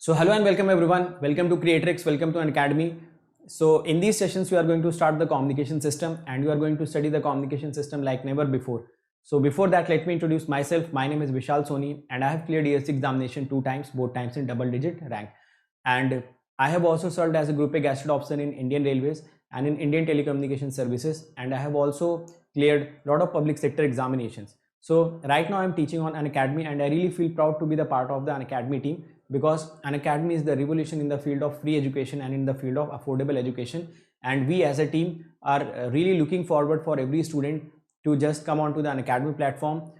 So hello and welcome everyone. Welcome to Creatrix. Welcome to Unacademy. So in these sessions, we are going to start the communication system and you are going to study the communication system like never before. So before that, let me introduce myself. My name is Vishal Soni and I have cleared ESC examination 2 times, both times in double digit rank. And I have also served as a Group A Gazetted Officer in Indian Railways and in Indian Telecommunication Services. And I have also cleared a lot of public sector examinations. So right now I'm teaching on Unacademy and I really feel proud to be the part of the Unacademy team, because Unacademy is the revolution in the field of free education and in the field of affordable education, and we as a team are really looking forward for every student to just come onto the Unacademy platform.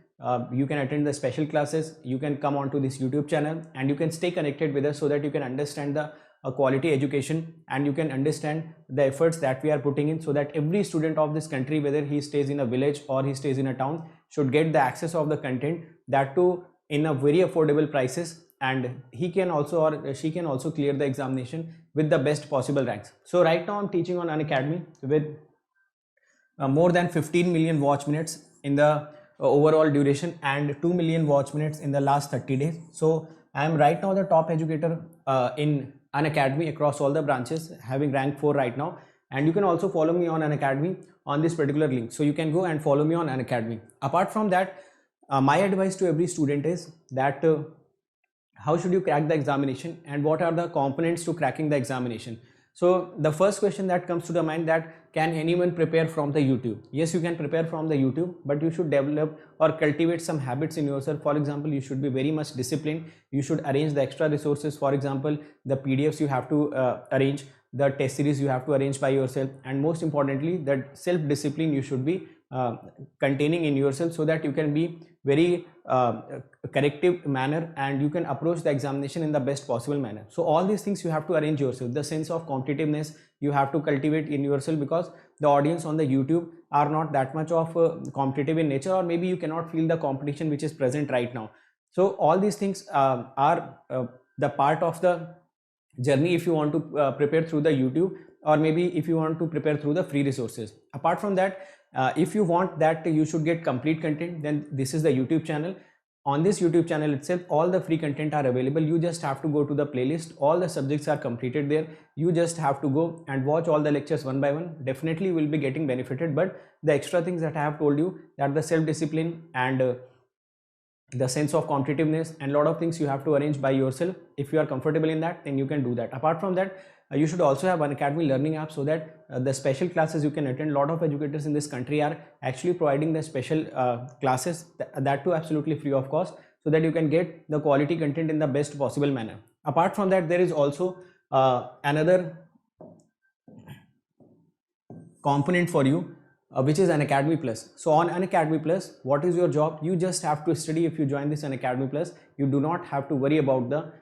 You can attend the special classes, you can come onto this YouTube channel and you can stay connected with us so that you can understand the quality education and you can understand the efforts that we are putting in, so that every student of this country, whether he stays in a village or he stays in a town, should get the access of the content, that too in a very affordable prices, and he can also or she can also clear the examination with the best possible ranks. So right now I'm teaching on Unacademy with more than 15 million watch minutes in the overall duration and 2 million watch minutes in the last 30 days. So I am right now the top educator in Unacademy across all the branches, having rank 4 right now. And you can also follow me on Unacademy on this particular link. So you can go and follow me on Unacademy. Apart from that, my advice to every student is that how should you crack the examination and what are the components to cracking the examination. So the first question that comes to the mind, that can anyone prepare from the YouTube? Yes, you can prepare from the YouTube, but you should develop or cultivate some habits in yourself. For example, you should be very much disciplined. You should arrange the extra resources. For example, the PDFs you have to arrange, the test series you have to arrange by yourself, and most importantly, that self-discipline you should be containing in yourself, so that you can be very corrective manner and you can approach the examination in the best possible manner. So all these things you have to arrange yourself. The sense of competitiveness you have to cultivate in yourself, because the audience on the YouTube are not that much of competitive in nature, or maybe you cannot feel the competition which is present right now. So all these things are the part of the journey if you want to prepare through the YouTube, or maybe if you want to prepare through the free resources. Apart from that, if you want that you should get complete content, then this is the YouTube channel. On this YouTube channel itself, all the free content are available. You just have to go to the playlist. All the subjects are completed there. You just have to go and watch all the lectures one by one. Definitely will be getting benefited. But the extra things that I have told you, that the self-discipline and the sense of competitiveness and a lot of things you have to arrange by yourself. If you are comfortable in that, then you can do that. Apart from that, you should also have Unacademy learning app, so that the special classes you can attend. A lot of educators in this country are actually providing the special classes, that too absolutely free of cost, so that you can get the quality content in the best possible manner. Apart from that, there is also another component for you, which is Unacademy Plus. So on Unacademy Plus, what is your job? You just have to study. If you join this Unacademy Plus, you do not have to worry about the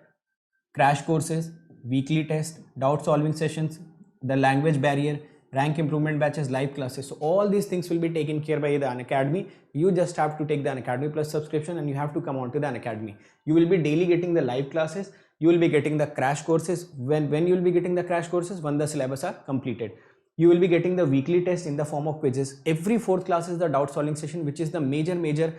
crash courses, weekly test, doubt solving sessions, the language barrier, rank improvement batches, live classes. So all these things will be taken care by the Unacademy. You just have to take the Unacademy Plus subscription and you have to come on to the Unacademy. You will be daily getting the live classes. You will be getting the crash courses. When you will be getting the crash courses? When the syllabus are completed. You will be getting the weekly test in the form of quizzes. Every fourth class is the doubt solving session, which is the major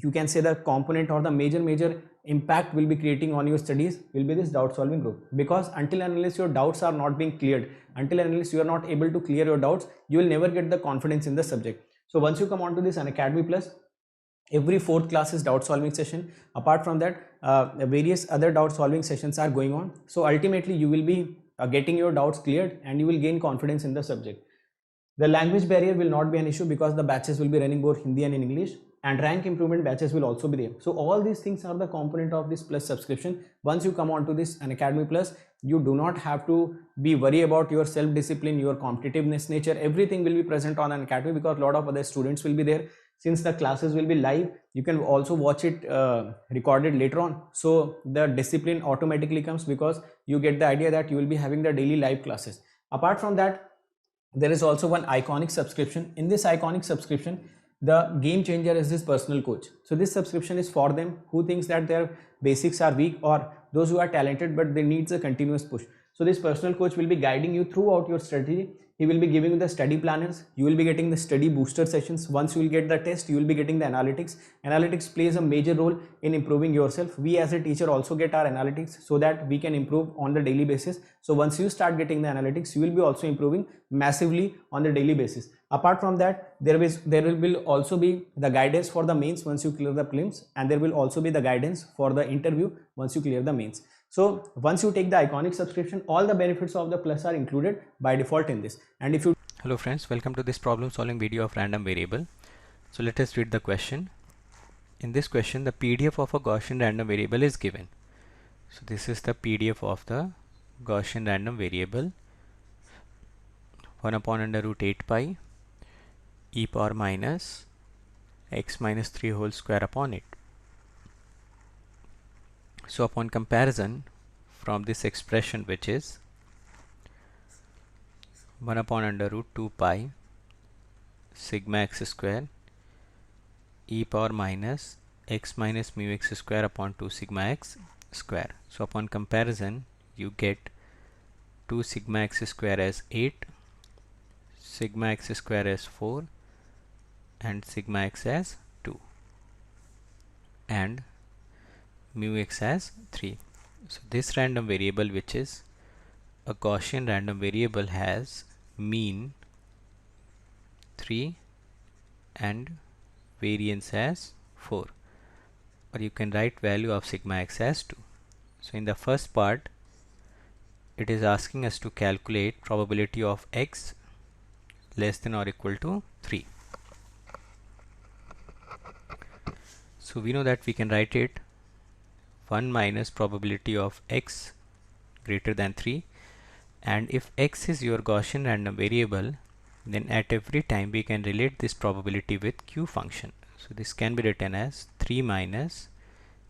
you can say the component or the major impact will be creating on your studies will be this doubt solving group. Because until and unless your doubts are not being cleared, until and unless you are not able to clear your doubts, you will never get the confidence in the subject. So once you come on to this Unacademy Plus, every fourth class is doubt solving session. Apart from that, various other doubt solving sessions are going on. So ultimately you will be getting your doubts cleared and you will gain confidence in the subject. The language barrier will not be an issue, because the batches will be running both Hindi and in English, and rank improvement batches will also be there. So all these things are the component of this Plus subscription. Once you come on to this Unacademy Plus, you do not have to be worried about your self-discipline, your competitiveness nature. Everything will be present on Unacademy, because a lot of other students will be there. Since the classes will be live, you can also watch it recorded later on. So the discipline automatically comes, because you get the idea that you will be having the daily live classes. Apart from that, there is also one iconic subscription. In this iconic subscription, the game changer is this personal coach. So this subscription is for them who thinks that their basics are weak, or those who are talented but they needs a continuous push. So this personal coach will be guiding you throughout your strategy. He will be giving you the study planners. You will be getting the study booster sessions. Once you will get the test, you will be getting the analytics. Analytics plays a major role in improving yourself. We as a teacher also get our analytics so that we can improve on the daily basis. So once you start getting the analytics, you will be also improving massively on the daily basis. Apart from that, there will also be the guidance for the mains once you clear the prelims, and there will also be the guidance for the interview once you clear the mains. So once you take the Iconic subscription, all the benefits of the Plus are included by default in this. And if you Hello friends, welcome to this problem solving video of random variable. So let us read the question. In this question, the PDF of a Gaussian random variable is given. So this is the PDF of the Gaussian random variable, 1 upon under root 8 pi e power minus x minus 3 whole square upon 8. So upon comparison from this expression, which is 1 upon under root 2 pi sigma x square e power minus x minus mu x square upon 2 sigma x square. So upon comparison, you get 2 sigma x square as 8, sigma x square as 4, and sigma x as 2, and mu x as 3. So this random variable, which is a Gaussian random variable, has mean 3 and variance as 4, or you can write value of sigma x as 2. So in the first part, it is asking us to calculate probability of x less than or equal to 3. So we know that we can write it 1 minus probability of x greater than 3, and if x is your Gaussian random variable, then at every time we can relate this probability with q function. So this can be written as 3 minus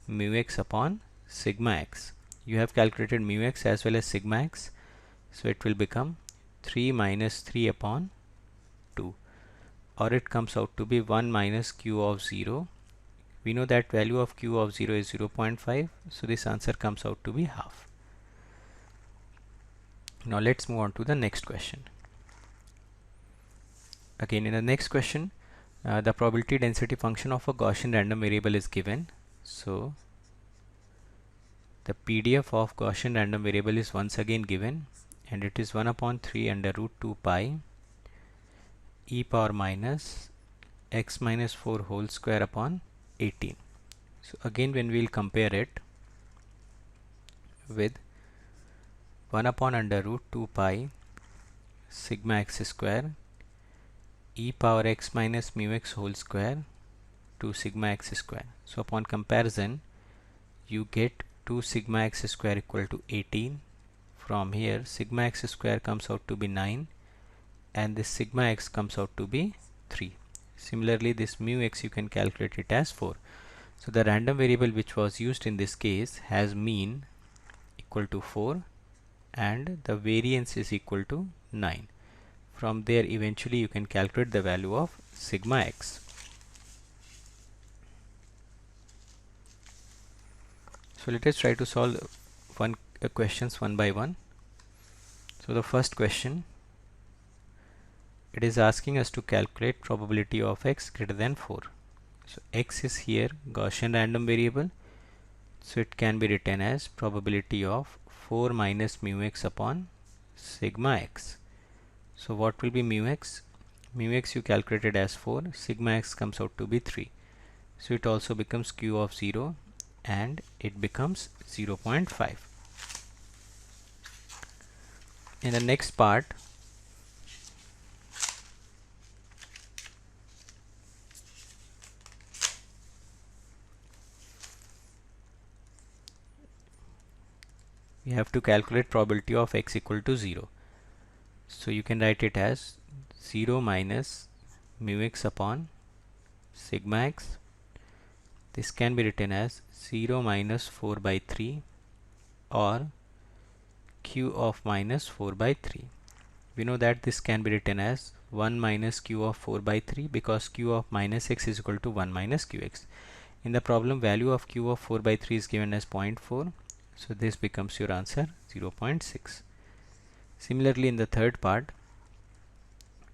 mu x upon sigma x. You have calculated mu x as well as sigma x, so it will become 3 minus 3 upon 2, or it comes out to be 1 minus q of 0. We know that value of q of 0 is 0.5, so this answer comes out to be half. Now let's move on to the next question. Again, in the next question, the probability density function of a Gaussian random variable is given. So the PDF of Gaussian random variable is once again given, and it is 1 upon 3 under root 2 pi e power minus x minus 4 whole square upon 18. So again, when we will compare it with 1 upon under root 2 pi sigma x square e power x minus mu x whole square to sigma x square. So upon comparison, you get 2 sigma x square equal to 18. From here, sigma x square comes out to be 9, and this sigma x comes out to be 3. Similarly, this mu x you can calculate it as 4. So the random variable which was used in this case has mean equal to 4 and the variance is equal to 9. From there, eventually you can calculate the value of sigma x. So let us try to solve questions one by one. So the first question, it is asking us to calculate probability of x greater than 4. So x is here Gaussian random variable, so it can be written as probability of 4 minus mu x upon sigma x. So what will be mu x? Mu x you calculated as 4, sigma x comes out to be 3. So it also becomes q of 0 and it becomes 0.5. In the next part, we have to calculate probability of x equal to 0. So you can write it as 0 minus mu x upon sigma x. This can be written as 0 minus 4 by 3 or q of minus 4 by 3. We know that this can be written as 1 minus q of 4 by 3 because q of minus x is equal to 1 minus qx. In the problem, value of q of 4 by 3 is given as 0.4. So this becomes your answer 0.6. Similarly, in the third part,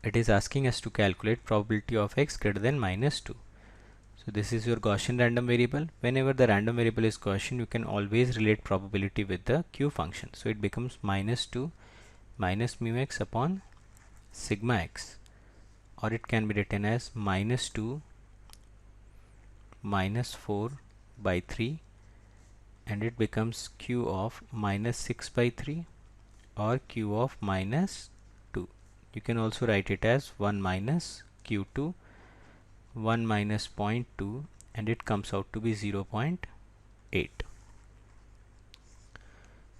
it is asking us to calculate probability of x greater than minus 2. So this is your Gaussian random variable. Whenever the random variable is Gaussian, you can always relate probability with the Q function. So it becomes minus 2 minus mu x upon sigma x, or it can be written as minus 2 minus 4 by 3, and it becomes Q of minus 6 by 3 or Q of minus 2. You can also write it as 1 minus Q2, 1 minus 0.2, and it comes out to be 0.8.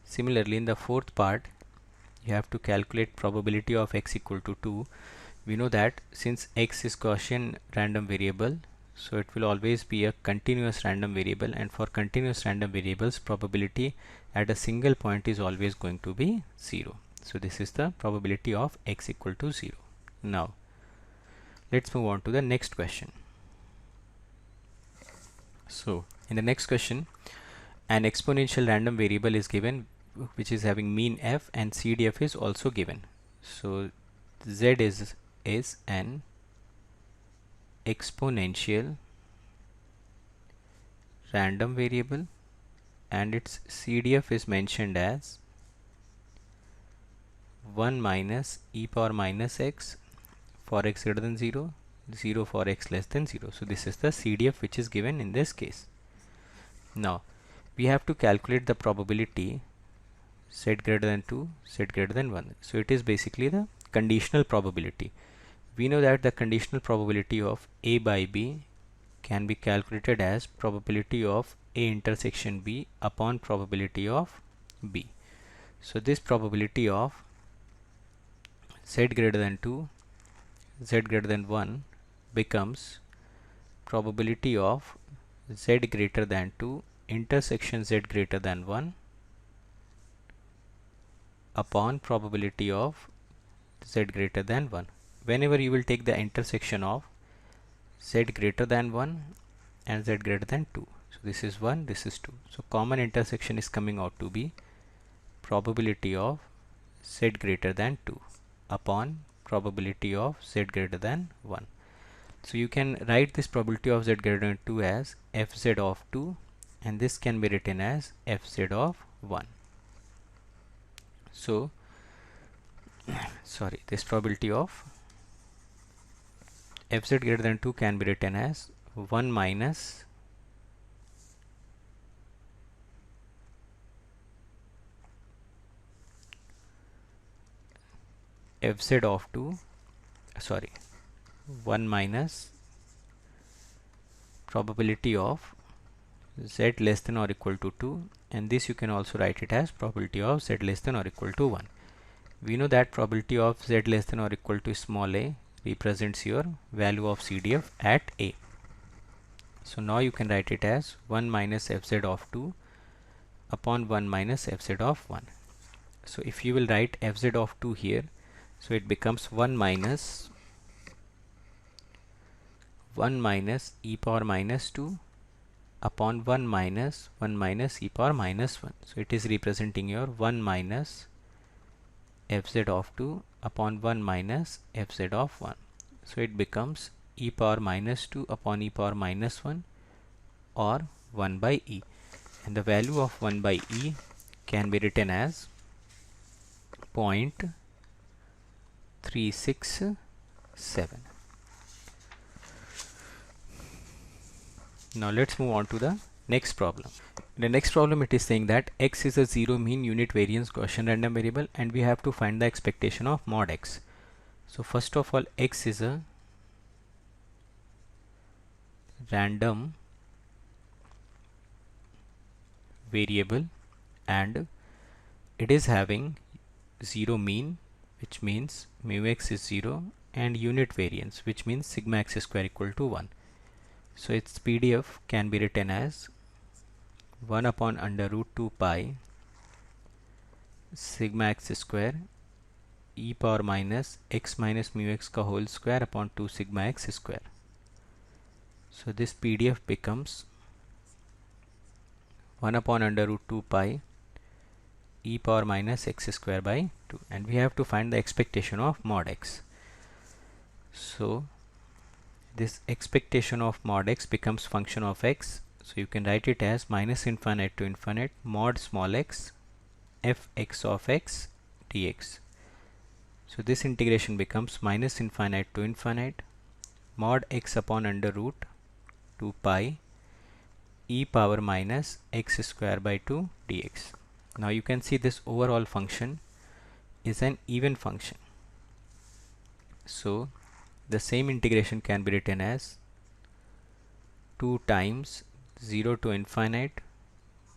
Similarly, in the fourth part, you have to calculate probability of x equal to 2. We know that since x is Gaussian random variable, so it will always be a continuous random variable, and for continuous random variables, probability at a single point is always going to be 0. So this is the probability of x equal to 0. Now let's move on to the next question. So in the next question, an exponential random variable is given which is having mean f, and CDF is also given. So z is an exponential random variable, and its CDF is mentioned as 1 minus e power minus x for x greater than 0, 0 for x less than 0. So this is the CDF which is given in this case. Now we have to calculate the probability z greater than 2, z greater than 1. So it is basically the conditional probability. We know that the conditional probability of a by b can be calculated as probability of a intersection b upon probability of b. So this probability of z greater than 2, z greater than 1 becomes probability of z greater than 2 intersection z greater than 1 upon probability of z greater than 1. Whenever you will take the intersection of z greater than 1 and z greater than 2. So this is 1, this is 2. So common intersection is coming out to be probability of z greater than 2 upon probability of z greater than 1. So you can write this probability of z greater than 2 as fz of 2, and this can be written as fz of 1. So sorry, this probability of fz greater than 2 can be written as 1 minus fz of 2, sorry, 1 minus probability of z less than or equal to 2, and this you can also write it as probability of z less than or equal to 1. We know that probability of z less than or equal to small a represents your value of CDF at a. So now you can write it as 1 minus fz of 2 upon 1 minus fz of 1. So if you will write fz of 2 here, so it becomes 1 minus e power minus 2 upon 1 minus e power minus 1. So it is representing your 1 minus fz of 2 upon 1 minus fz of 1. So it becomes e power minus 2 upon e power minus 1, or 1 by e, and the value of 1 by e can be written as 0.367. Now let's move on to the next problem. In the next problem, it is saying that x is a zero mean unit variance Gaussian random variable, and we have to find the expectation of mod x. So first of all, x is a random variable and it is having zero mean, which means mu x is 0, and unit variance, which means sigma x square equal to 1. So its PDF can be written as 1 upon under root 2 pi sigma x square e power minus x minus mu x ka whole square upon 2 sigma x square. So this PDF becomes 1 upon under root 2 pi e power minus x square by 2, and we have to find the expectation of mod x. So this expectation of mod x becomes function of x, so you can write it as minus infinite to infinite mod small x fx of x dx. So this integration becomes minus infinite to infinite mod x upon under root 2 pi e power minus x square by 2 dx. Now you can see this overall function is an even function. So the same integration can be written as 2 times 0 to infinite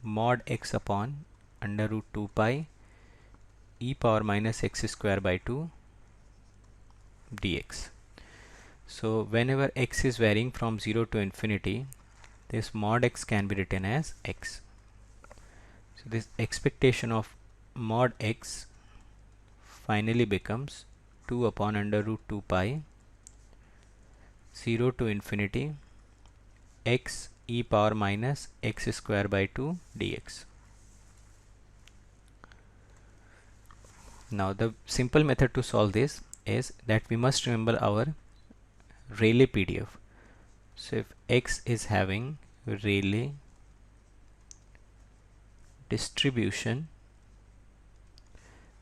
mod x upon under root 2 pi e power minus x square by 2 dx. So whenever x is varying from 0 to infinity, this mod x can be written as x. So this expectation of mod x finally becomes 2 upon under root 2 pi 0 to infinity x e power minus x square by 2 dx. Now the simple method to solve this is that we must remember our Rayleigh PDF. So if x is having Rayleigh distribution,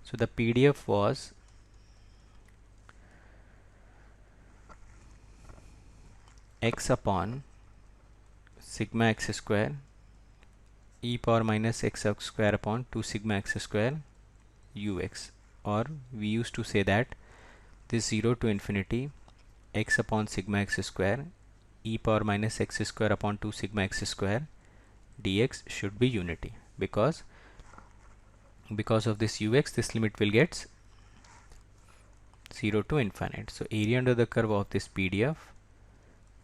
so the PDF was x upon sigma x square e power minus x square upon 2 sigma x square ux, or we used to say that this 0 to infinity x upon sigma x square e power minus x square upon 2 sigma x square dx should be unity, because of this ux, this limit will get 0 to infinite. So area under the curve of this PDF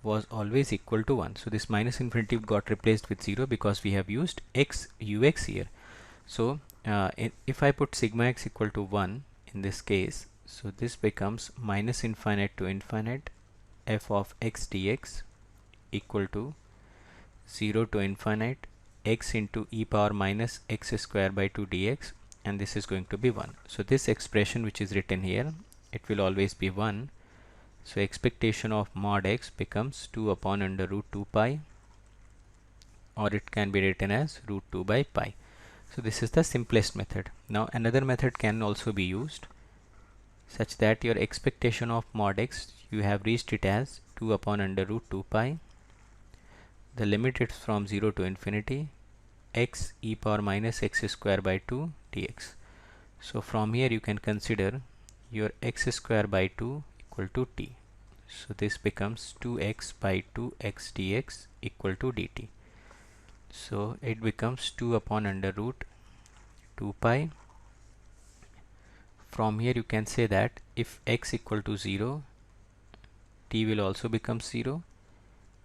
was always equal to 1. So this minus infinity got replaced with 0 because we have used x ux here. So if I put sigma x equal to 1 in this case, so this becomes minus infinite to infinite f of x dx equal to 0 to infinite x into e power minus x square by 2 dx, and this is going to be 1. So this expression which is written here, it will always be 1. So expectation of mod x becomes 2 upon under root 2 pi, or it can be written as root 2 by pi. So this is the simplest method. Now another method can also be used such that your expectation of mod x, you have reached it as 2 upon under root 2 pi. The limit is from 0 to infinity x e power minus x square by 2 dx. So from here you can consider your x square by 2 equal to t. So this becomes 2x by 2x dx equal to dt. So it becomes 2 upon under root 2 pi. From here you can say that if x equal to 0, t will also become 0,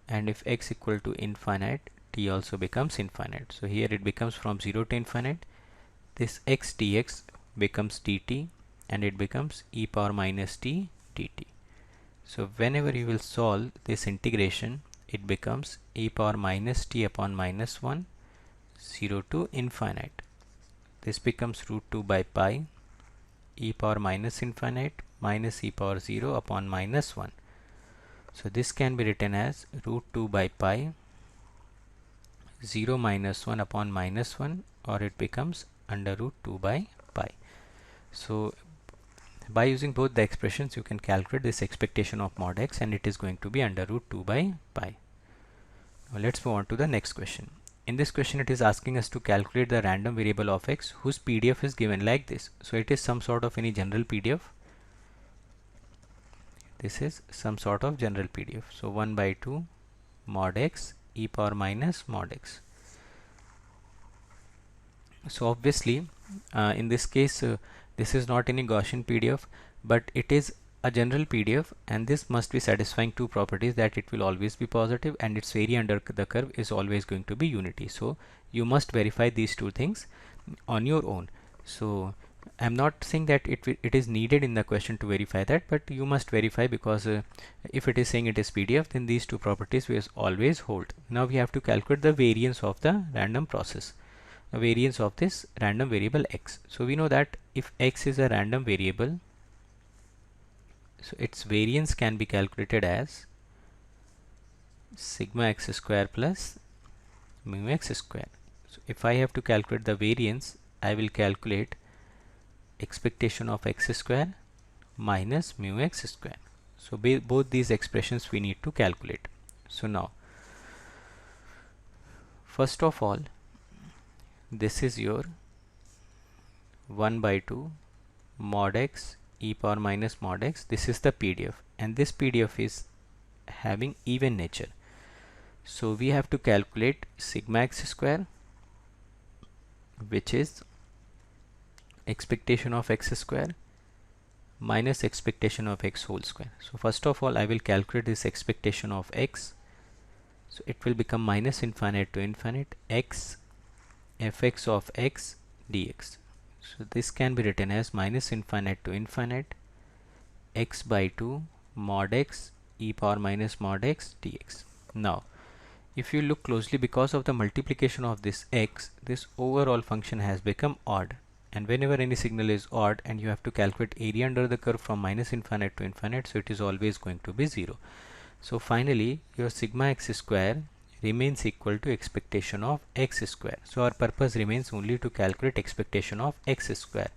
and if x equal to infinite, t also becomes infinite. So here it becomes from 0 to infinite, this x dx becomes dt, and it becomes e power minus t dt. So whenever you will solve this integration, it becomes e power minus t upon minus 1 0 to infinite. This becomes root 2 by pi e power minus infinite minus e power 0 upon minus 1. So this can be written as root 2 by pi 0 minus 1 upon minus 1, or it becomes under root 2 by pi. So by using both the expressions you can calculate this expectation of mod x, and it is going to be under root 2 by pi. Now let's move on to the next question. In this question it is asking us to calculate the random variable of x whose PDF is given like this. So it is some sort of any general PDF. This is some sort of general PDF. So 1 by 2 mod x e power minus mod x. So obviously in this case this is not any Gaussian PDF, but it is a general PDF, and this must be satisfying two properties, that it will always be positive and its area under the curve is always going to be unity. So you must verify these two things on your own. So I'm not saying that it is needed in the question to verify that, but you must verify, because if it is saying it is PDF, then these two properties will always hold. Now we have to calculate the variance of the random process. a variance of this random variable x. So we know that if x is a random variable, so its variance can be calculated as sigma x square plus mu x square. So if I have to calculate the variance, I will calculate expectation of x square minus mu x square. So both these expressions we need to calculate. So now, first of all, this is your 1 by 2 mod x e power minus mod x. This is the PDF, and this PDF is having even nature. So we have to calculate sigma x square, which is expectation of x square minus expectation of x whole square. So first of all, I will calculate this expectation of x. So it will become minus infinite to infinite x fx of x dx. So this can be written as minus infinite to infinite x by 2 mod x e power minus mod x dx. Now, if you look closely, because of the multiplication of this x, this overall function has become odd. And whenever any signal is odd and you have to calculate area under the curve from minus infinite to infinite, so it is always going to be 0. So finally, your sigma x square remains equal to expectation of x square. So our purpose remains only to calculate expectation of x square.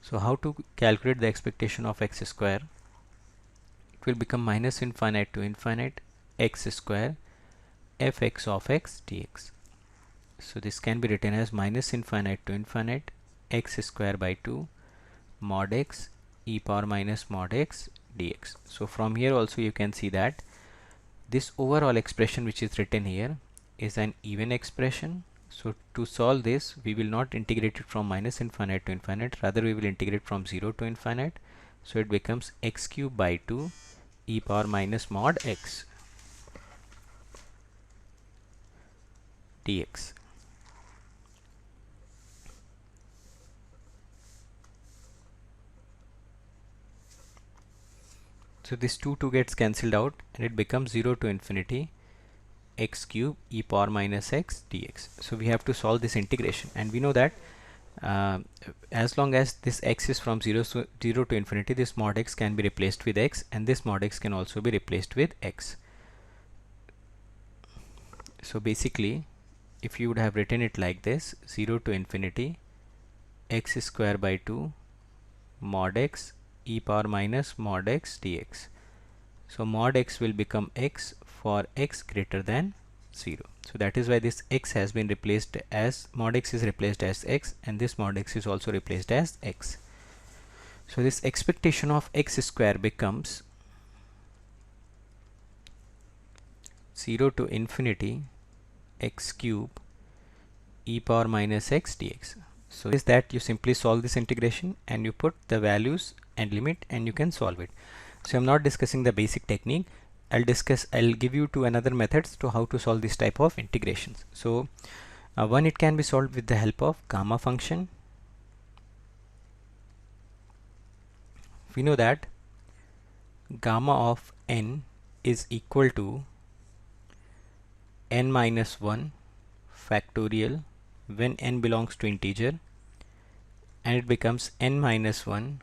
So how to calculate the expectation of x square? It will become minus infinite to infinite x square fx of x dx. So this can be written as minus infinite to infinite x square by 2 mod x e power minus mod x dx. So from here also you can see that this overall expression which is written here is an even expression. So to solve this, we will not integrate it from minus infinite to infinite, rather we will integrate from 0 to infinite. So it becomes x cube by 2 e power minus mod x dx. So this 2 gets cancelled out and it becomes 0 to infinity x cube e power minus x dx. So we have to solve this integration, and we know that as long as this x is from 0 to infinity, this mod x can be replaced with x, and this mod x can also be replaced with x. So basically, if you would have written it like this, 0 to infinity x square by 2 mod x e power minus mod x dx. So mod x will become x for x greater than 0. So that is why this x has been replaced as, mod x is replaced as x, and this mod x is also replaced as x. So this expectation of x square becomes 0 to infinity x cube e power minus x dx. So is that you simply solve this integration and you put the values and limit and you can solve it. So I'm not discussing the basic technique. I'll give you to another methods to how to solve this type of integrations. So one, it can be solved with the help of gamma function. We know that gamma of n is equal to n minus 1 factorial when n belongs to integer, and it becomes n minus 1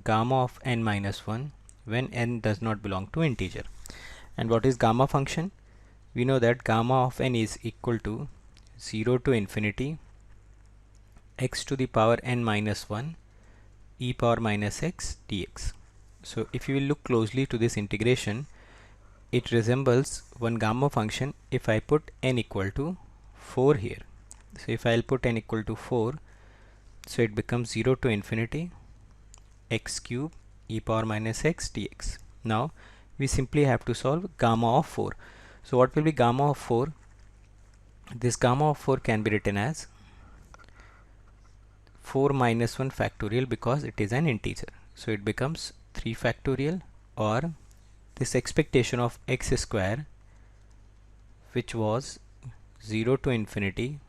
gamma of n minus 1 when n does not belong to integer. And what is gamma function? We know that gamma of n is equal to 0 to infinity x to the power n minus 1 e power minus x dx. So if you will look closely to this integration, it resembles one gamma function if I put n equal to 4 here. So if I'll put n equal to 4, so it becomes 0 to infinity x cube e power minus x dx. Now we simply have to solve gamma of 4. So what will be gamma of 4? This gamma of 4 can be written as 4 minus 1 factorial because it is an integer. So it becomes 3 factorial, or this expectation of x square, which was 0 to infinity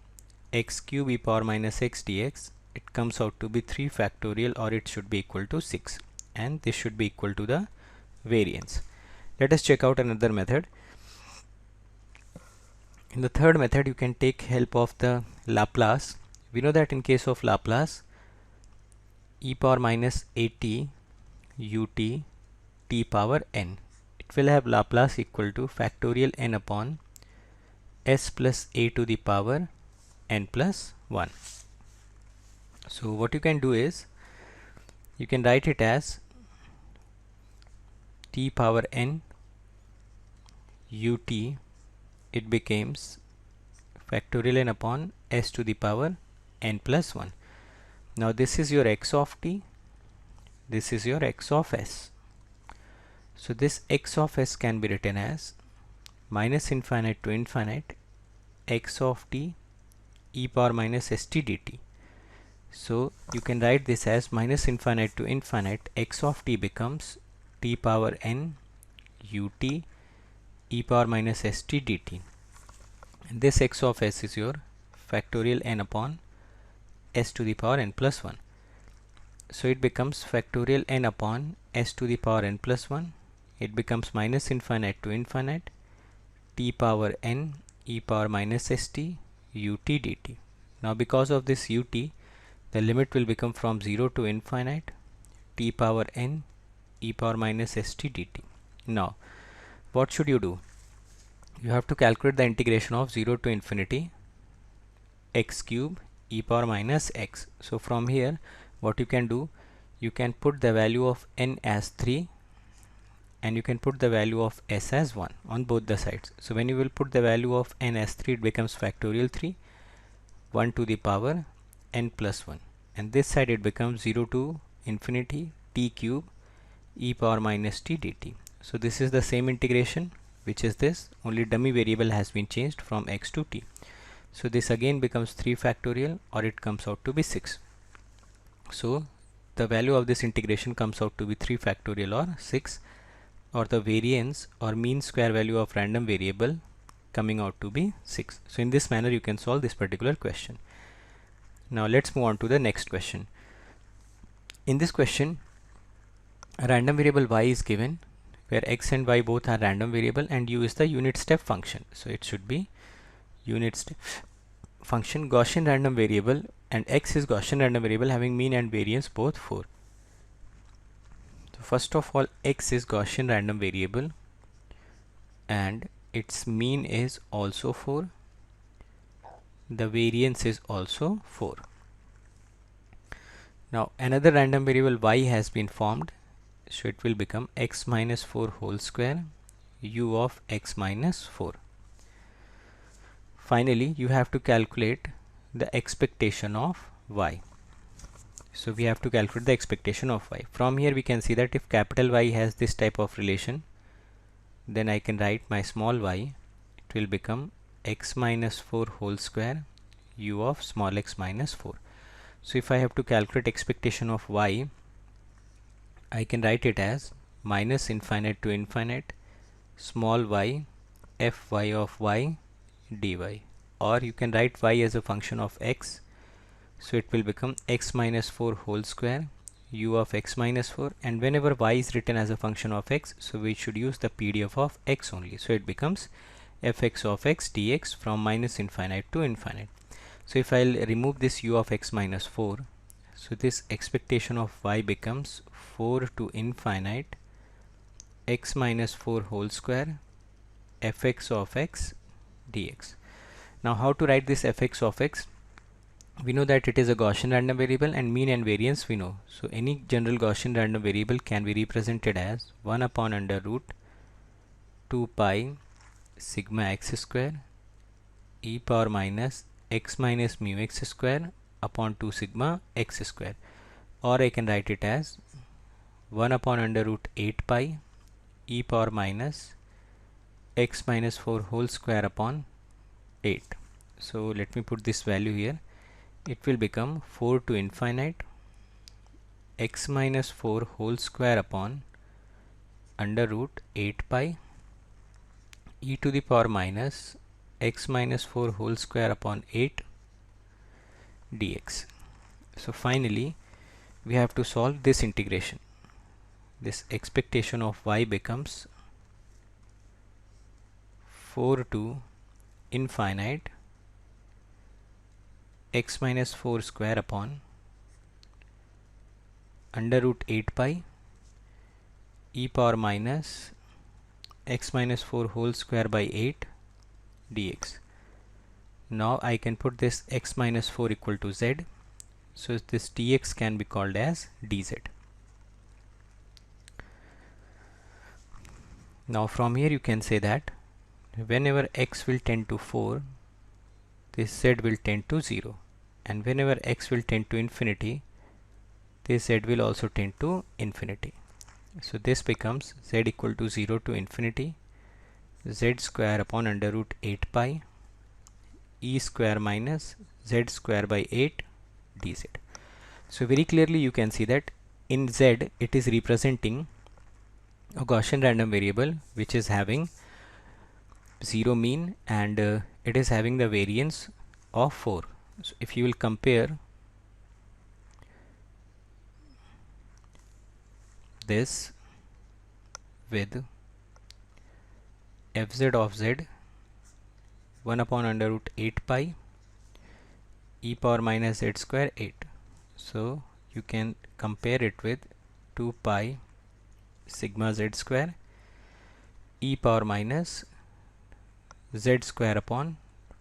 x cube e power minus x dx, it comes out to be 3 factorial, or it should be equal to 6, and this should be equal to the variance. Let us check out another method. In the third method, you can take help of the Laplace, We know that in case of Laplace, e power minus at ut t power n, it will have Laplace equal to factorial n upon s plus a to the power n plus 1. So what you can do is, you can write it as t power n ut, it becomes factorial n upon s to the power n plus 1. Now this is your x of t, this is your x of s. So this x of s can be written as minus infinite to infinite x of t e power minus st dt. So you can write this as minus infinite to infinite x of t becomes t power n ut e power minus st dt. And this x of s is your factorial n upon s to the power n plus 1. So it becomes factorial n upon s to the power n plus 1. It becomes minus infinite to infinite t power n e power minus st ut dt. Now because of this ut, the limit will become from 0 to infinite t power n e power minus st dt. Now what should you do? You have to calculate the integration of 0 to infinity x cube e power minus x. So from here what you can do, you can put the value of n as 3 and you can put the value of s as 1 on both the sides. So when you will put the value of n as 3, it becomes factorial 3 1 to the power n plus 1, and this side it becomes 0 to infinity t cube e power minus t dt. So this is the same integration, which is this, only dummy variable has been changed from x to t. So this again becomes 3 factorial, or it comes out to be 6. So the value of this integration comes out to be 3 factorial or 6, or the variance or mean square value of random variable coming out to be 6. So in this manner you can solve this particular question. Now let's move on to the next question. In this question, a random variable y is given, where x and y both are random variable and u is the unit step function. So it should be unit step function Gaussian random variable, and x is Gaussian random variable having mean and variance both 4. So first of all, x is Gaussian random variable and its mean is also 4. The variance is also 4. Now another random variable y has been formed, so it will become x minus 4 whole square u of x minus 4. Finally, you have to calculate the expectation of y. So we have to calculate the expectation of y. From here we can see that if capital Y has this type of relation, then I can write my small y, it will become x minus 4 whole square u of small x minus 4. So if I have to calculate expectation of y, I can write it as minus infinite to infinite small y fy of y dy, or you can write y as a function of x. So it will become x minus 4 whole square u of x minus 4, and whenever y is written as a function of x, so we should use the PDF of x only. So it becomes fx of x dx from minus infinite to infinite. So if I'll remove this u of x minus 4, so this expectation of y becomes 4 to infinite x minus 4 whole square fx of x dx. Now how to write this fx of x? We know that it is a Gaussian random variable and mean and variance we know. So any general Gaussian random variable can be represented as 1 upon under root 2 pi sigma x square e power minus x minus mu x square upon 2 sigma x square, or I can write it as 1 upon under root 8 pi e power minus x minus 4 whole square upon 8. So let me put this value here. It will become 4 to infinite x minus 4 whole square upon under root 8 pi e to the power minus x minus 4 whole square upon 8 dx. So finally we have to solve this integration. This expectation of y becomes 4 to infinite x minus 4 square upon under root 8 pi e power minus x minus 4 whole square by 8 dx. Now I can put this x minus 4 equal to z, so this dx can be called as dz. Now from here you can say that whenever x will tend to 4, this z will tend to 0, and whenever x will tend to infinity, this z will also tend to infinity. So this becomes z equal to 0 to infinity z square upon under root 8 pi e square minus z square by 8 dz. So very clearly you can see that in z it is representing a Gaussian random variable which is having 0 mean, and it is having the variance of 4. So if you will compare this with fz of z 1 upon under root 8 pi e power minus z square 8. So you can compare it with 2 pi sigma z square e power minus z square upon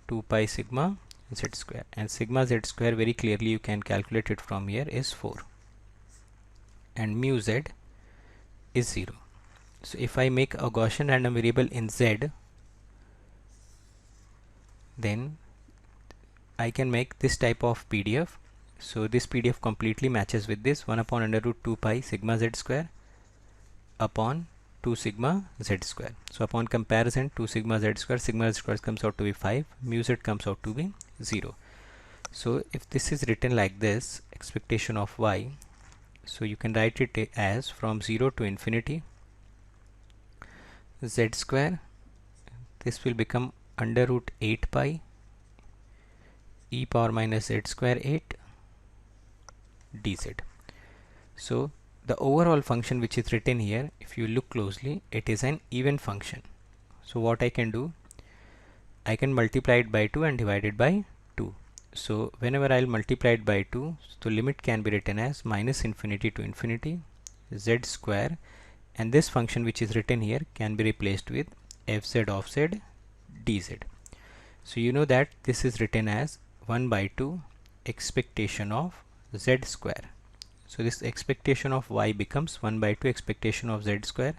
2 pi sigma z square, and sigma z square very clearly you can calculate it from here is 4, and mu z is 0. So if I make a Gaussian random variable in z, then I can make this type of PDF. So this PDF completely matches with this 1 upon under root 2 pi sigma z square upon 2 sigma z square. So upon comparison, 2 sigma z square comes out to be 5, mu z comes out to be 0. So if this is written like this, expectation of y, so you can write it as from 0 to infinity z square, this will become under root 8 pi e power minus z square 8 dz. So the overall function which is written here, if you look closely, it is an even function. So what I can do, I can multiply it by 2 and divide it by 2. So whenever I'll multiply it by 2, the limit can be written as minus infinity to infinity z square, and this function which is written here can be replaced with fz of z dz. So you know that this is written as 1 by 2 expectation of z square. So this expectation of y becomes 1 by 2 expectation of z square,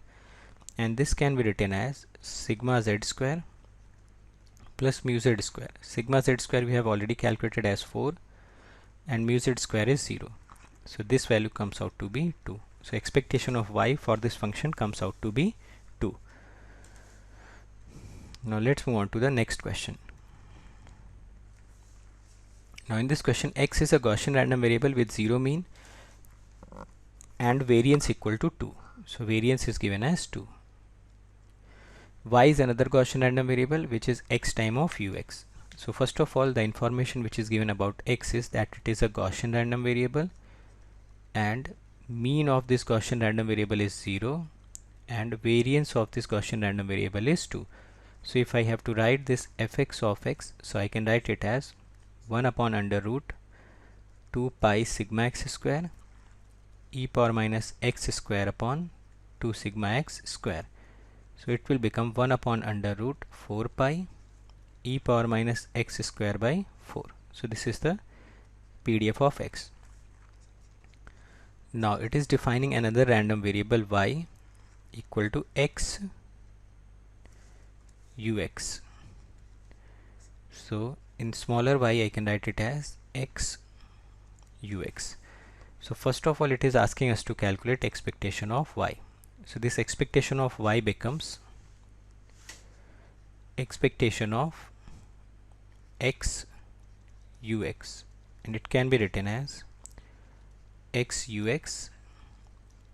and this can be written as sigma z square plus mu z square. Sigma z square we have already calculated as 4, and mu z square is 0. So this value comes out to be 2. So expectation of y for this function comes out to be 2. Now let's move on to the next question. Now in this question, x is a Gaussian random variable with 0 mean and variance equal to 2. So variance is given as 2. Y is another Gaussian random variable which is x time of ux. So first of all, the information which is given about x is that it is a Gaussian random variable, and mean of this Gaussian random variable is 0, and variance of this Gaussian random variable is 2. So if I have to write this fx of x, so I can write it as 1 upon under root 2 pi sigma x square e power minus x square upon 2 sigma x square. So it will become 1 upon under root 4 pi e power minus x square by 4. So this is the PDF of x. Now it is defining another random variable y equal to x ux. So in smaller y I can write it as x ux. So first of all, it is asking us to calculate expectation of y. So this expectation of y becomes expectation of x ux, and it can be written as x ux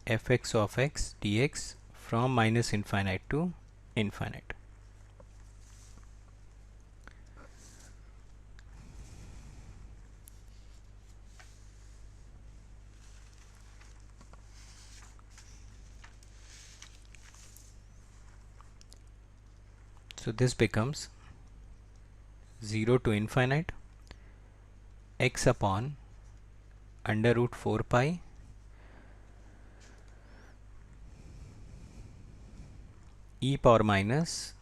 fx of x dx from minus infinite to infinite. So this becomes 0 to infinite x upon under root 4 pi e power minus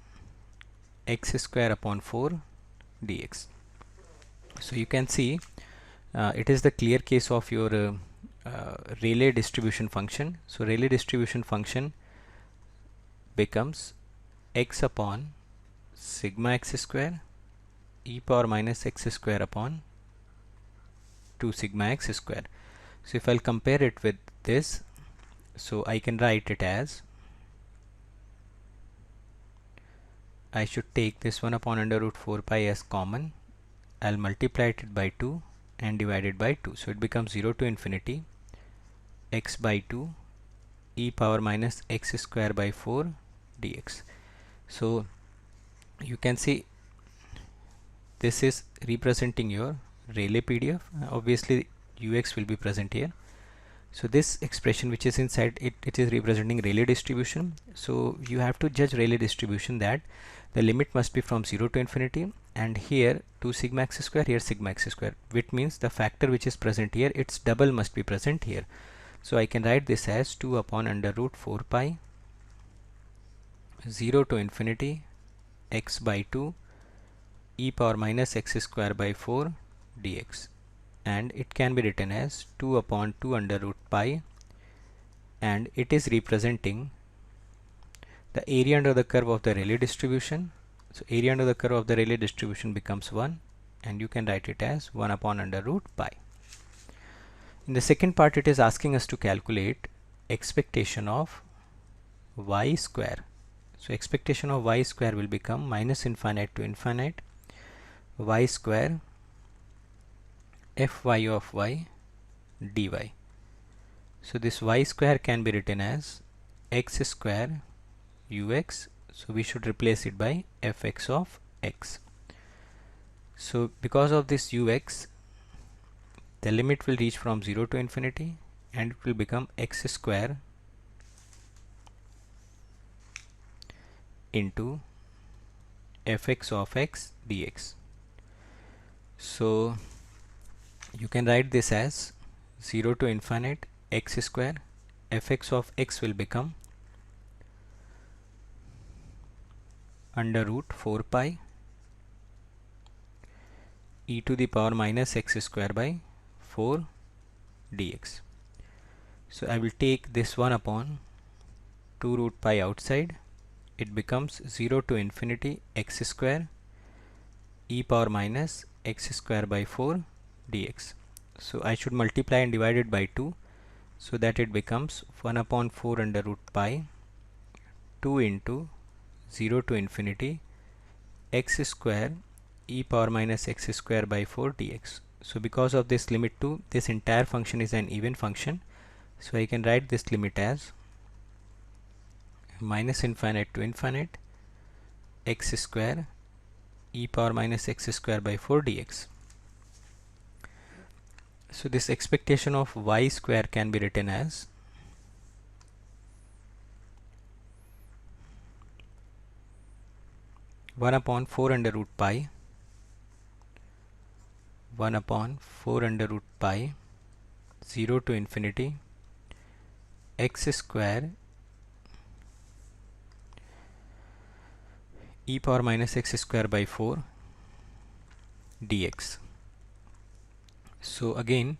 x square upon 4 dx. So you can see it is the clear case of your Rayleigh distribution function. So Rayleigh distribution function becomes x upon sigma x square e power minus x square upon 2 sigma x square. So if I'll compare it with this, so I can write it as, I should take this 1 upon under root 4 pi as common. I'll multiply it by 2 and divide it by 2. So it becomes 0 to infinity x by 2 e power minus x square by 4 dx. So you can see this is representing your Rayleigh PDF. Obviously ux will be present here. So this expression which is inside it is representing Rayleigh distribution. So you have to judge Rayleigh distribution that the limit must be from 0 to infinity, and here 2 sigma x square, here sigma x square, which means the factor which is present here, its double must be present here. So I can write this as 2 upon under root 4 pi 0 to infinity x by 2 e power minus x square by 4 dx, and it can be written as 2 upon 2 under root pi, and it is representing the area under the curve of the Rayleigh distribution. So area under the curve of the Rayleigh distribution becomes 1, and you can write it as 1 upon under root pi. In the second part, it is asking us to calculate expectation of y square. So expectation of y square will become minus infinite to infinite y square fy of y dy. So this y square can be written as x square ux. So we should replace it by fx of x. So because of this ux, the limit will reach from 0 to infinity, and it will become x square into fx of x dx. So you can write this as 0 to infinite x square, fx of x will become under root 4 pi e to the power minus x square by 4 dx. So I will take this 1 upon 2 root pi outside. It becomes 0 to infinity x square e power minus x square by 4 dx. So I should multiply and divide it by 2, so that it becomes 1 upon 4 under root pi 2 into 0 to infinity x square e power minus x square by 4 dx. So because of this limit 2, this entire function is an even function. So I can write this limit as minus infinite to infinite x square e power minus x square by 4 dx. So this expectation of y square can be written as one upon 4 under root pi 1 upon 4 under root pi 0 to infinity x square e power minus x square by 4 dx. So again,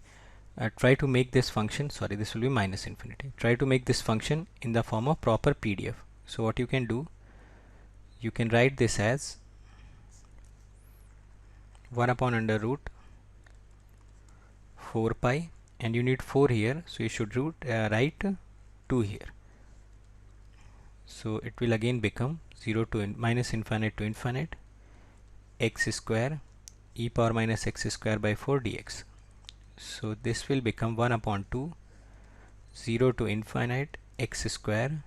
try to make this function, sorry, this will be minus infinity. Try to make this function in the form of proper PDF. So what you can do, you can write this as 1 upon under root 4 pi, and you need 4 here, so you should write 2 here. So it will again become 0 to minus infinite to infinite x square e power minus x square by 4 dx. So this will become 1 upon 2 0 to infinite x square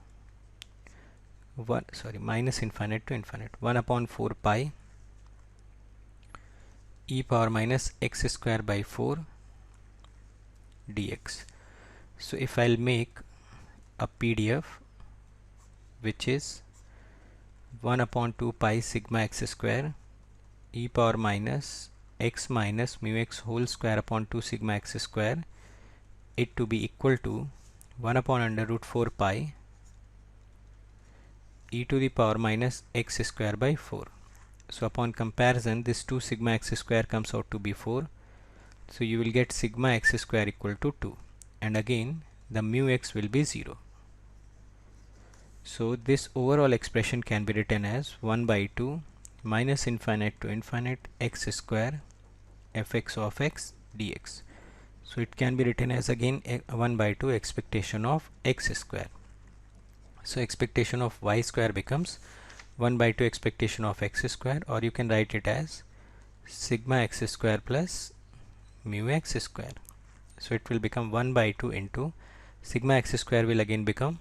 minus infinite to infinite 1 upon 4 pi e power minus x square by 4 dx. So if I'll make a PDF which is 1 upon 2 pi sigma x square e power minus x minus mu x whole square upon 2 sigma x square, it to be equal to 1 upon under root 4 pi e to the power minus x square by 4. So upon comparison, this 2 sigma x square comes out to be 4. So you will get sigma x square equal to 2, and again the mu x will be 0. So this overall expression can be written as 1 by 2 minus infinite to infinite x square fx of x dx. So it can be written as again 1 by 2 expectation of x square. So expectation of y square becomes 1 by 2 expectation of x square, or you can write it as sigma x square plus mu x square. So it will become 1 by 2 into sigma x square will again become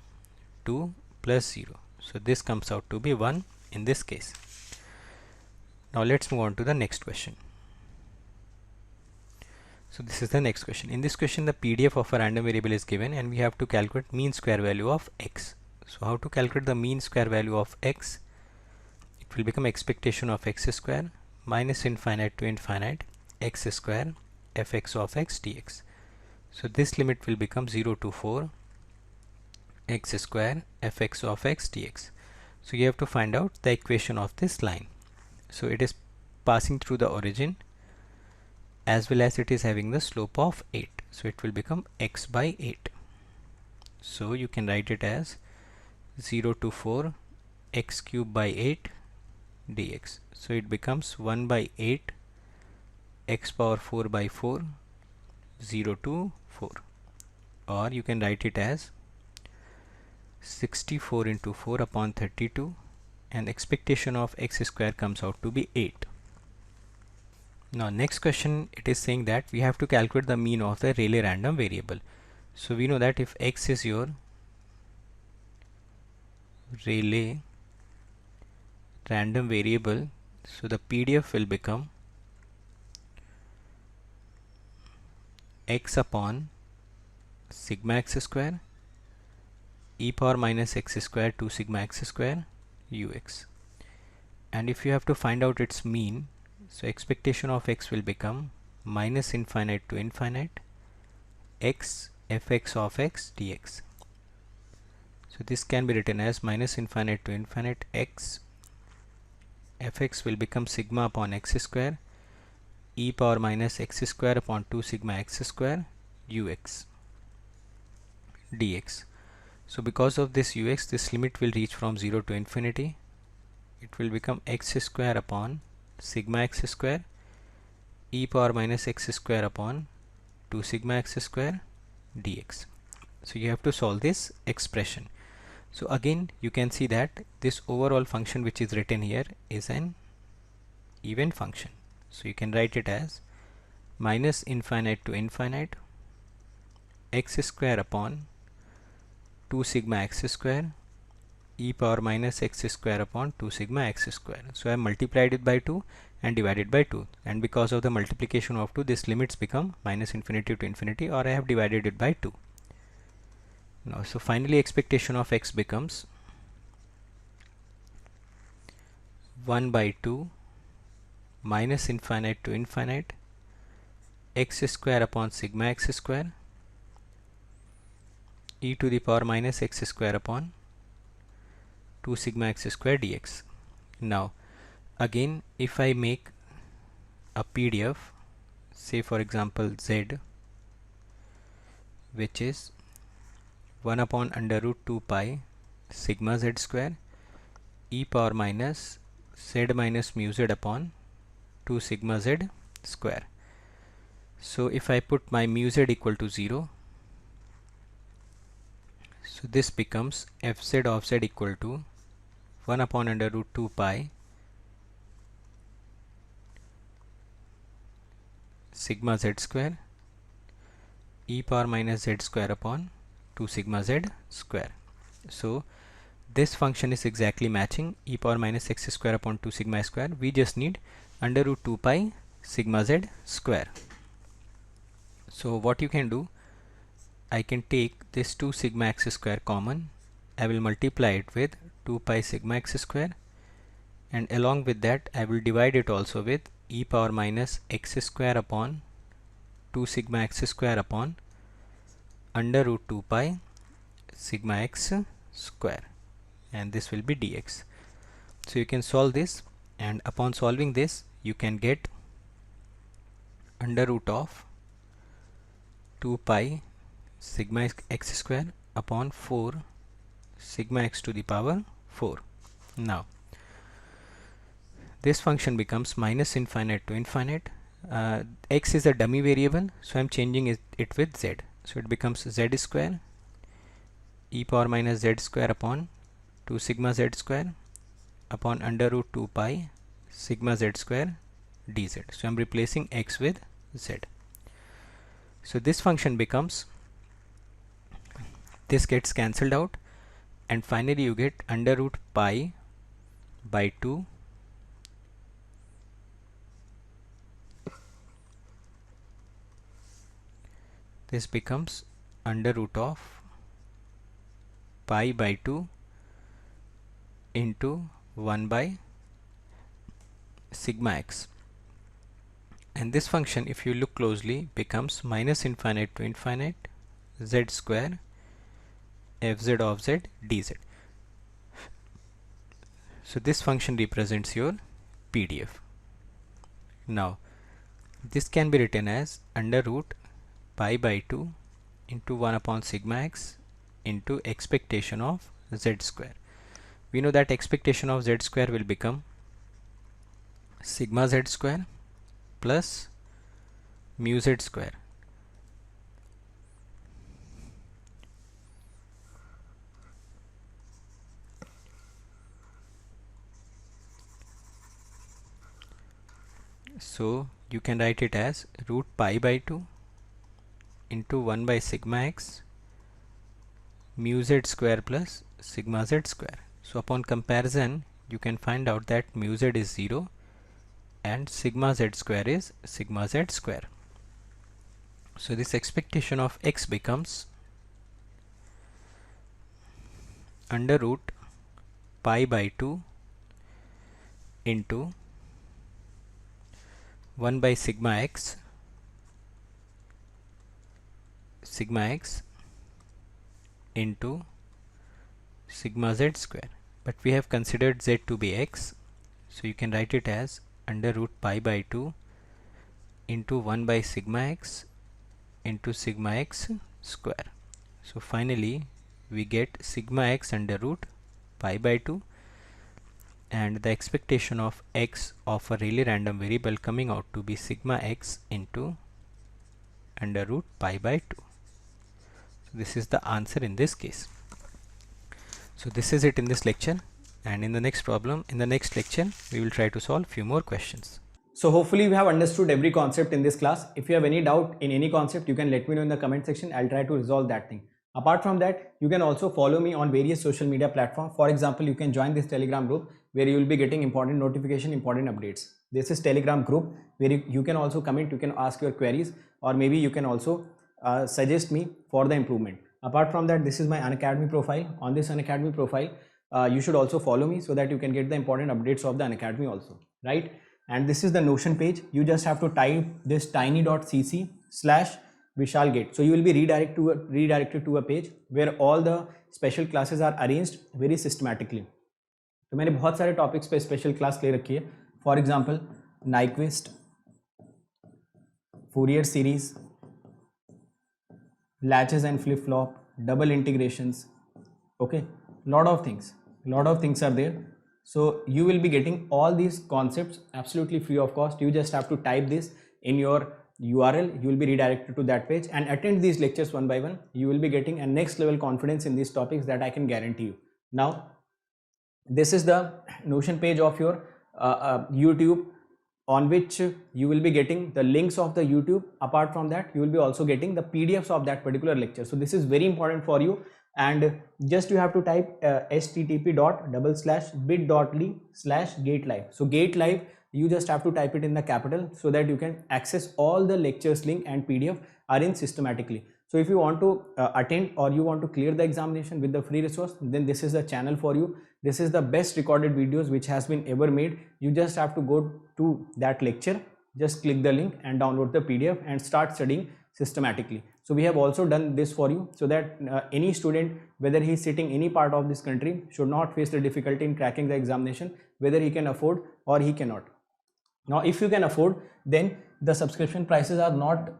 2 plus 0. So this comes out to be 1 in this case. Now let's move on to the next question. So this is the next question. In this question, the PDF of a random variable is given and we have to calculate mean square value of x. So how to calculate the mean square value of x? It will become expectation of x square minus infinite to infinite x square fx of x dx. So this limit will become 0 to 4 x square fx of x dx. So you have to find out the equation of this line. So it is passing through the origin as well as it is having the slope of 8. So it will become x by 8. So you can write it as 0 to 4 x cube by 8 dx. So it becomes 1 by 8 x power 4 by 4 0 to 4, or you can write it as 64 into 4 upon 32, and expectation of x square comes out to be 8. Now next question, it is saying that we have to calculate the mean of the Rayleigh random variable. So we know that if x is your Rayleigh random variable, so the PDF will become x upon sigma x square e power minus x square 2 sigma x square ux. And if you have to find out its mean, so expectation of x will become minus infinite to infinite x fx of x dx. So this can be written as minus infinite to infinite x fx will become sigma upon x square e power minus x square upon 2 sigma x square ux dx. So because of this ux, this limit will reach from 0 to infinity. It will become x square upon sigma x square e power minus x square upon 2 sigma x square dx. So you have to solve this expression. So again you can see that this overall function which is written here is an even function. So you can write it as minus infinite to infinite x square upon 2 sigma x square e power minus x square upon 2 sigma x square. So I multiplied it by 2 and divided by 2, and because of the multiplication of 2, this limits become minus infinity to infinity, or I have divided it by 2. Now so finally expectation of x becomes 1 by 2 minus infinite to infinite x square upon sigma x square e to the power minus x square upon 2 sigma x square dx. Now again if I make a PDF, say for example z, which is 1 upon under root 2 pi sigma z square e power minus z minus mu z upon 2 sigma z square. So if I put my mu z equal to 0, so this becomes fz of z equal to 1 upon under root 2 pi sigma z square e power minus z square upon 2 sigma z square. So this function is exactly matching e power minus x square upon 2 sigma square. We just need under root 2 pi sigma z square. So what you can do, I can take this 2 sigma x square common. I will multiply it with 2 pi sigma x square, and along with that I will divide it also with e power minus x square upon 2 sigma x square upon under root 2 pi sigma x square, and this will be dx. So you can solve this, and upon solving this you can get under root of 2 pi sigma x square upon 4 sigma x to the power 4. Now this function becomes minus infinite to infinite. X is a dummy variable, so I'm changing it with z. So it becomes z square e power minus z square upon 2 sigma z square upon under root 2 pi sigma z square dz. So I'm replacing x with z. So this function becomes, this gets cancelled out, and finally you get under root pi by 2 this becomes under root of pi by 2 into 1 by sigma x, and this function, if you look closely, becomes minus infinite to infinite z square fz of z dz. So this function represents your PDF. Now this can be written as under root pi by 2 into 1 upon sigma x into expectation of z square. We know that expectation of z square will become sigma z square plus mu z square. So you can write it as root pi by 2 into 1 by sigma x mu z square plus sigma z square. So upon comparison you can find out that mu z is 0 and sigma z square is sigma z square. So this expectation of x becomes under root pi by 2 into 1 by sigma x into sigma z square, but we have considered z to be x, so you can write it as under root pi by 2 into 1 by sigma x into sigma x square. So finally we get sigma x under root pi by 2, and the expectation of x of a really random variable coming out to be sigma x into under root pi by 2. So this is the answer in this case. So this is it in this lecture, and in the next problem, in the next lecture, we will try to solve few more questions. So hopefully we have understood every concept in this class. If you have any doubt in any concept, you can let me know in the comment section. I'll try to resolve that thing. Apart from that, you can also follow me on various social media platforms. For example, you can join this Telegram group where you will be getting important notification, important updates. This is Telegram group where you can also comment, you can ask your queries, or maybe you can also suggest me for the improvement. Apart from that, this is my Unacademy profile. On this Unacademy profile, you should also follow me so that you can get the important updates of the Unacademy also, right? And this is the Notion page. You just have to type this tiny.cc/VishalGate. So you will be redirected to a page where all the special classes are arranged very systematically. तो मैंने बहुत सारे topics पे special class ले रखी है. For example Nyquist, Fourier series, latches and flip flop, double integrations, okay, lot of things are there. So you will be getting all these concepts absolutely free of cost. You just have to type this in your URL. You will be redirected to that page and attend these lectures one by one. You will be getting a next level confidence in these topics, that I can guarantee you. Now this is the Notion page of your YouTube, on which you will be getting the links of the YouTube. Apart from that, you will be also getting the PDFs of that particular lecture. So this is very important for you, and just you have to type http://bit.ly/GateLive. So GateLive, you just have to type it in the capital so that you can access all the lectures link and PDF arranged systematically. So if you want to attend or you want to clear the examination with the free resource, then this is the channel for you. This is the best recorded videos which has been ever made. You just have to go to that lecture, just click the link and download the PDF and start studying systematically. So we have also done this for you so that any student, whether he is sitting any part of this country, should not face the difficulty in cracking the examination, whether he can afford or he cannot. Now if you can afford, then the subscription prices are not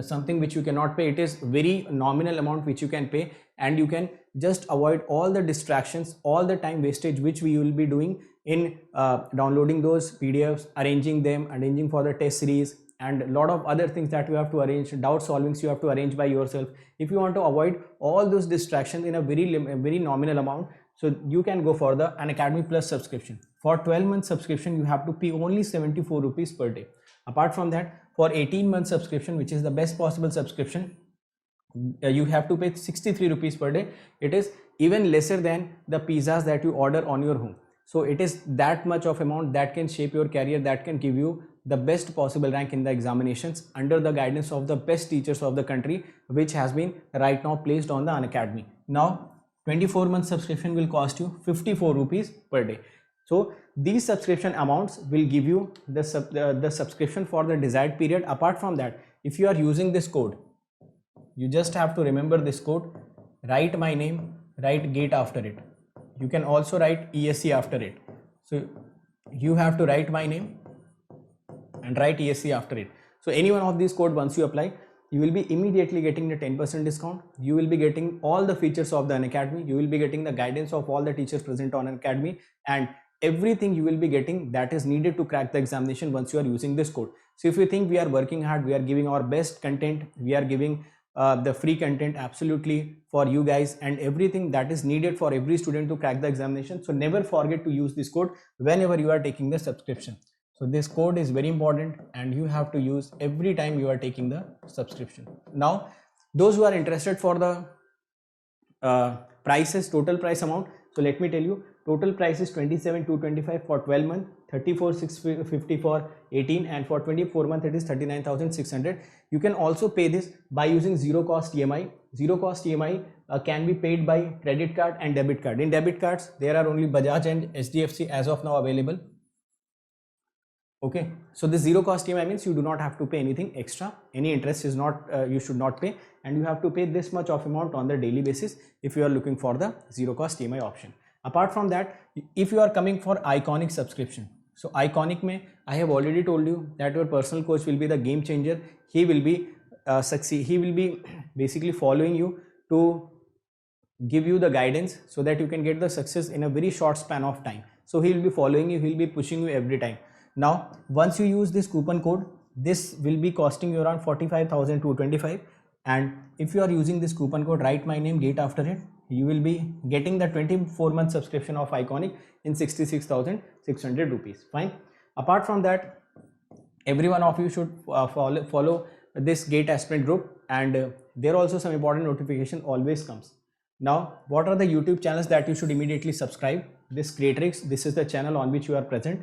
something which you cannot pay. It is very nominal amount which you can pay, and you can just avoid all the distractions, all the time wastage which we will be doing in downloading those PDFs, arranging them, arranging for the test series, and a lot of other things that you have to arrange, doubt solvings you have to arrange by yourself. If you want to avoid all those distractions in a very nominal amount, so you can go for the Unacademy Plus subscription. For 12-month subscription, you have to pay only 74 rupees per day. Apart from that, for 18-month subscription, which is the best possible subscription, you have to pay 63 rupees per day. It is even lesser than the pizzas that you order on your home. So it is that much of amount that can shape your career, that can give you the best possible rank in the examinations under the guidance of the best teachers of the country, which has been right now placed on the Unacademy. Now 24-month subscription will cost you 54 rupees per day. So these subscription amounts will give you the subscription for the desired period. Apart from that, if you are using this code, you just have to remember this code, write my name, write GATE after it. You can also write ESC after it. So you have to write my name and write ESC after it. So any one of these code, once you apply, you will be immediately getting the 10% discount. You will be getting all the features of the Unacademy. You will be getting the guidance of all the teachers present on Unacademy, and everything you will be getting that is needed to crack the examination once you are using this code. So if you think we are working hard, we are giving our best content, we are giving the free content absolutely for you guys, and everything that is needed for every student to crack the examination. So never forget to use this code whenever you are taking the subscription. So this code is very important and you have to use every time you are taking the subscription. Now those who are interested for the prices, total price amount, so let me tell you, total price is 27,225 for 12 months, 34,650 for 18, and for 24 months it is 39,600. You can also pay this by using zero cost EMI. Zero cost EMI can be paid by credit card and debit card. In debit cards, there are only Bajaj and HDFC as of now available. Okay, so this zero cost EMI means you do not have to pay anything extra. Any interest is not, you should not pay, and you have to pay this much of amount on the daily basis if you are looking for the zero cost EMI option. Apart from that, if you are coming for Iconic subscription, so Iconic mein, I have already told you that your personal coach will be the game changer. He will be he will be basically following you to give you the guidance so that you can get the success in a very short span of time. So he will be following you, he will be pushing you every time. Now once you use this coupon code, this will be costing you around 45,225, and if you are using this coupon code, write my name, GATE after it, you will be getting the 24-month subscription of Iconic in 66,600 rupees. Fine. Apart from that, every one of you should follow this GATE aspirant group, and there also some important notification always comes. Now what are the YouTube channels that you should immediately subscribe? This Creatrix, this is the channel on which you are present.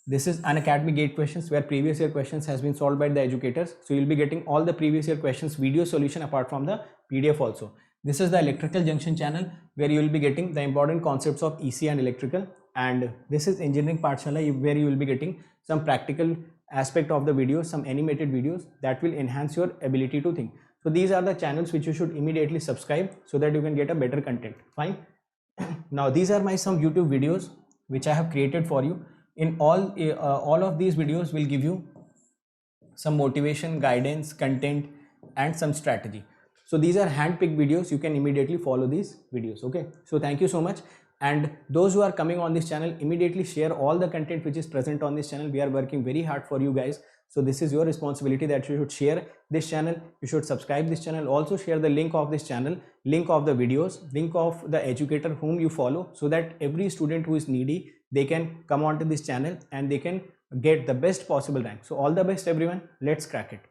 This is Unacademy GATE questions, where previous year questions has been solved by the educators. So you'll be getting all the previous year questions video solution apart from the PDF also. This is the Electrical Junction channel, where you will be getting the important concepts of EC and electrical, and this is Engineering Pathshala, where you will be getting some practical aspect of the videos, some animated videos that will enhance your ability to think. So these are the channels which you should immediately subscribe so that you can get a better content. Fine. Now these are my some YouTube videos which I have created for you. In all of these videos will give you some motivation, guidance, content, and some strategy. So these are hand-picked videos. You can immediately follow these videos. Okay, so thank you so much, and those who are coming on this channel, immediately share all the content which is present on this channel. We are working very hard for you guys, so this is your responsibility that you should share this channel, you should subscribe this channel, also share the link of this channel, link of the videos, link of the educator whom you follow, so that every student who is needy, they can come onto this channel and they can get the best possible rank. So all the best everyone, let's crack it.